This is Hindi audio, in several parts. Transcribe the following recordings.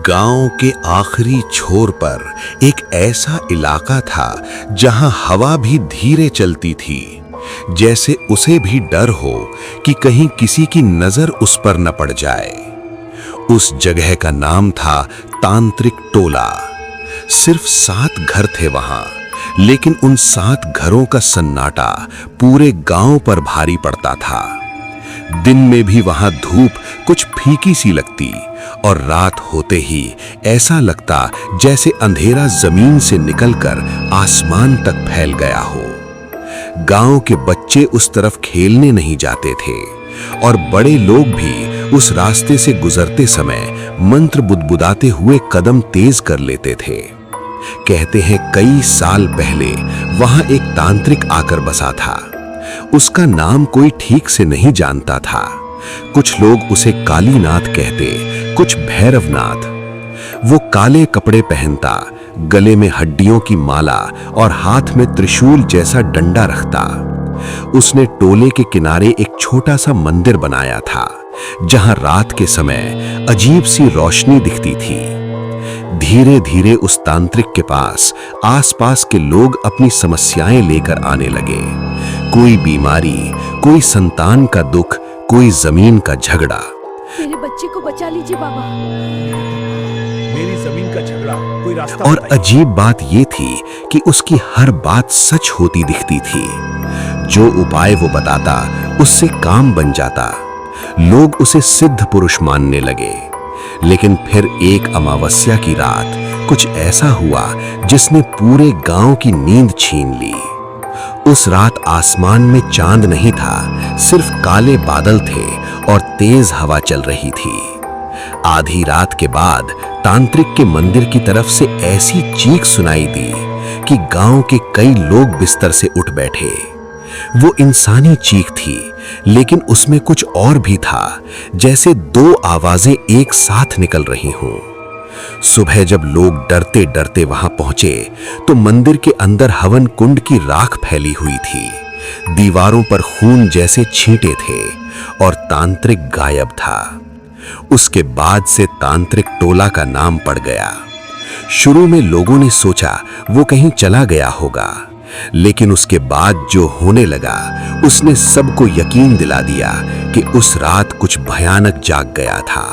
गांव के आखिरी छोर पर एक ऐसा इलाका था जहां हवा भी धीरे चलती थी, जैसे उसे भी डर हो कि कहीं किसी की नजर उस पर न पड़ जाए। उस जगह का नाम था तांत्रिक टोला। सिर्फ 7 घर थे वहां, लेकिन उन 7 घरों का सन्नाटा पूरे गांव पर भारी पड़ता था। दिन में भी वहां धूप कुछ फीकी सी लगती और रात होते ही ऐसा लगता जैसे अंधेरा जमीन से निकलकर आसमान तक फैल गया हो। गांव के बच्चे उस तरफ खेलने नहीं जाते थे और बड़े लोग भी उस रास्ते से गुजरते समय मंत्र बुदबुदाते हुए कदम तेज कर लेते थे। कहते हैं कई साल पहले वहां एक तांत्रिक आकर बसा था। उसका नाम कोई ठीक से नहीं जानता था। कुछ लोग उसे कालीनाथ कहते, कुछ भैरवनाथ। वो काले कपड़े पहनता, गले में हड्डियों की माला और हाथ में त्रिशूल जैसा डंडा रखता। उसने टोले के किनारे एक छोटा सा मंदिर बनाया था, जहां रात के समय अजीब सी रोशनी दिखती थी। धीरे धीरे उस तांत्रिक के पास आसपास के लोग अपनी समस्याएं लेकर आने लगे। कोई बीमारी, कोई संतान का दुख, कोई जमीन का झगड़ा। मेरे बच्चे को बचा लीजिए बाबा। मेरी जमीन का झगड़ा, कोई रास्ता और बताइए। अजीब बात ये थी कि उसकी हर बात सच होती दिखती थी। जो उपाय वो बताता उससे काम बन जाता। लोग उसे सिद्ध पुरुष मानने लगे। लेकिन फिर एक अमावस्या की रात कुछ ऐसा हुआ जिसने पूरे गांव की नींद छीन ली। उस रात आसमान में चांद नहीं था, सिर्फ काले बादल थे और तेज हवा चल रही थी। आधी रात के बाद तांत्रिक के मंदिर की तरफ से ऐसी चीख सुनाई दी कि गांव के कई लोग बिस्तर से उठ बैठे। वो इंसानी चीख थी, लेकिन उसमें कुछ और भी था, जैसे 2 आवाजें एक साथ निकल रही हों। सुबह जब लोग डरते डरते वहां पहुंचे तो मंदिर के अंदर हवन कुंड की राख फैली हुई थी। दीवारों पर खून जैसे छींटे थे और तांत्रिक गायब था। उसके बाद से तांत्रिक टोला का नाम पड़ गया। शुरू में लोगों ने सोचा वो कहीं चला गया होगा, लेकिन उसके बाद जो होने लगा उसने सबको यकीन दिला दिया कि उस रात कुछ भयानक जाग गया था।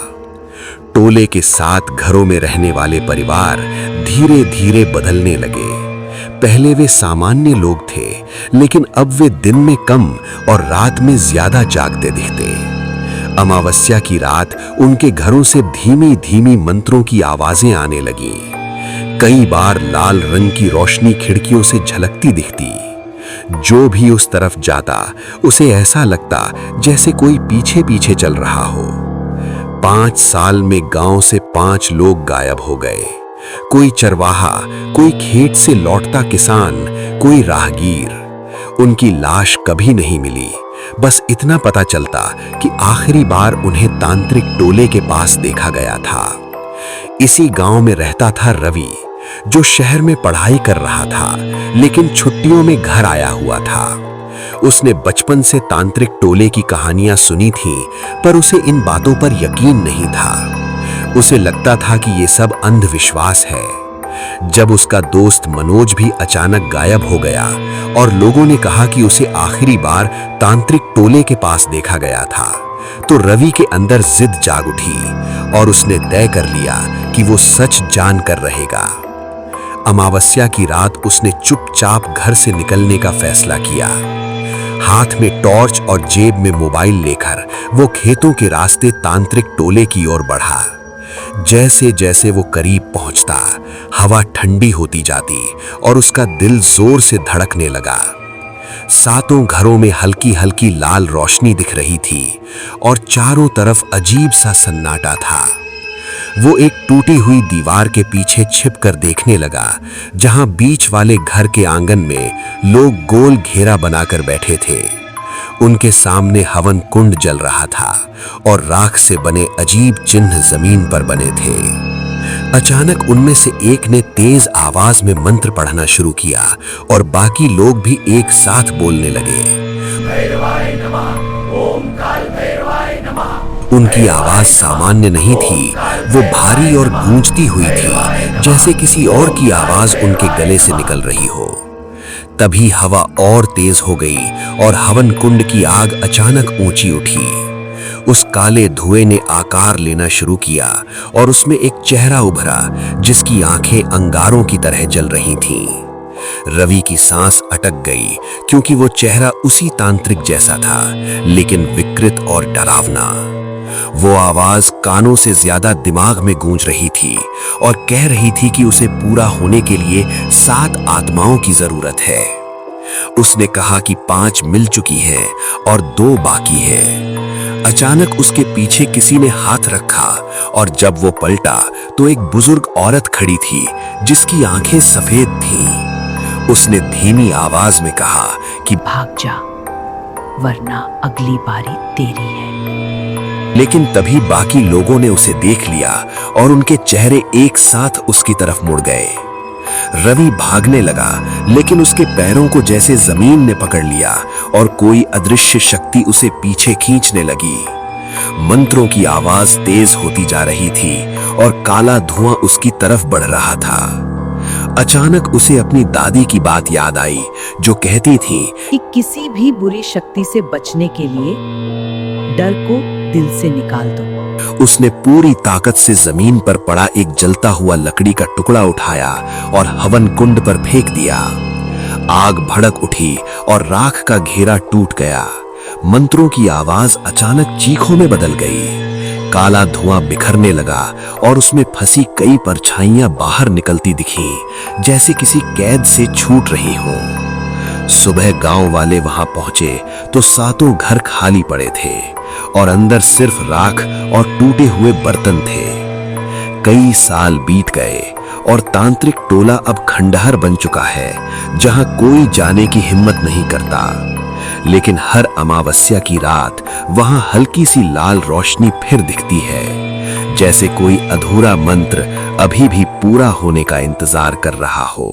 टोले के 7 घरों में रहने वाले परिवार धीरे धीरे बदलने लगे। पहले वे सामान्य लोग थे, लेकिन अब वे दिन में कम और रात में ज्यादा जागते दिखते। अमावस्या की रात उनके घरों से धीमी धीमी मंत्रों की आवाजें आने लगी। कई बार लाल रंग की रोशनी खिड़कियों से झलकती दिखती। जो भी उस तरफ जाता उसे ऐसा लगता जैसे कोई पीछे पीछे चल रहा हो। 5 साल में गांव से 5 लोग गायब हो गए। कोई चरवाहा, कोई खेत से लौटता किसान, कोई राहगीर। उनकी लाश कभी नहीं मिली। बस इतना पता चलता कि आखिरी बार उन्हें तांत्रिक टोले के पास देखा गया था। इसी गांव में रहता था रवि, जो शहर में पढ़ाई कर रहा था, लेकिन छुट्टियों में घर आया हुआ था। उसने बचपन से तांत्रिक टोले की कहानियां सुनी थीं, पर उसे इन बातों पर यकीन नहीं था। उसे लगता था कि ये सब अंधविश्वास है। जब उसका दोस्त मनोज भी अचानक गायब हो गया और लोगों ने कहा कि उसे आखिरी बार तांत्रिक टोले के पास देखा गया था, तो रवि के अंदर जिद जाग उठी और उसने तय कर लिया कि वो सच जान कर रहेगा। अमावस्या की रात उसने चुपचाप घर से निकलने का फैसला किया। हाथ में टॉर्च और जेब में मोबाइल लेकर वो खेतों के रास्ते तांत्रिक टोले की ओर बढ़ा। जैसे जैसे वो करीब पहुंचता, हवा ठंडी होती जाती और उसका दिल जोर से धड़कने लगा। 7 घरों में हल्की हल्की लाल रोशनी दिख रही थी और चारों तरफ अजीब सा सन्नाटा था। वो एक टूटी हुई दीवार के पीछे छिपकर देखने लगा, जहां बीच वाले घर के आंगन में लोग गोल घेरा बनाकर बैठे थे। उनके सामने हवन कुंड जल रहा था और राख से बने अजीब चिन्ह जमीन पर बने थे। अचानक उनमें से एक ने तेज आवाज में मंत्र पढ़ना शुरू किया और बाकी लोग भी एक साथ बोलने लगे। भैरवाय नमः, ओम काल भैरवाय नमः। उनकी आवाज सामान्य नहीं थी, वो भारी और गूंजती हुई थी, जैसे किसी और की आवाज उनके गले से निकल रही हो। तभी हवा और तेज हो गई और हवन कुंड की आग अचानक ऊंची उठी। उस काले धुएं ने आकार लेना शुरू किया और उसमें एक चेहरा उभरा जिसकी आंखें अंगारों की तरह जल रही थीं। रवि की सांस अटक गई क्योंकि वो चेहरा उसी तांत्रिक जैसा था, लेकिन विकृत और डरावना। वो आवाज कानों से ज्यादा दिमाग में गूंज रही थी और कह रही थी कि उसे पूरा होने के लिए 7 आत्माओं की जरूरत है। उसने कहा कि 5 मिल चुकी हैं और 2 बाकी हैं। अचानक उसके पीछे किसी ने हाथ रखा और जब वो पलटा तो एक बुजुर्ग औरत खड़ी थी जिसकी आंखें सफेद थीं। उसने धीमी आवाज में कहा कि भाग जा, वरना अगली बारी तेरी है। लेकिन तभी बाकी लोगों ने उसे देख लिया और उनके चेहरे एक साथ उसकी तरफ मुड़ गए। रवि भागने लगा, लेकिन उसके पैरों को जैसे जमीन ने पकड़ लिया और कोई अदृश्य शक्ति उसे पीछे खींचने लगी। मंत्रों की आवाज तेज होती जा रही थी और काला धुआं उसकी तरफ बढ़ रहा था। अचानक उसे अपनी दादी की बात याद आई, जो कहती थी कि किसी भी बुरी शक्ति से बचने के लिए डर को दिल से निकाल दो। उसने पूरी ताकत से जमीन पर पड़ा एक जलता हुआ लकड़ी का टुकड़ा उठाया और हवन कुंड पर फेंक दिया। आग भड़क उठी और राख का घेरा टूट गया। मंत्रों की आवाज अचानक चीखों में बदल गई। काला धुआं बिखरने लगा और उसमें फंसी कई परछाइयां बाहर निकलती दिखीं, जैसे किसी कैद से छूट रही हो। सुबह गांव वाले वहां पहुंचे तो 7 घर खाली पड़े थे और अंदर सिर्फ राख और टूटे हुए बर्तन थे। कई साल बीत गए और तांत्रिक टोला अब खंडहर बन चुका है, जहां कोई जाने की हिम्मत नहीं करता। लेकिन हर अमावस्या की रात वहां हल्की सी लाल रोशनी फिर दिखती है, जैसे कोई अधूरा मंत्र अभी भी पूरा होने का इंतजार कर रहा हो।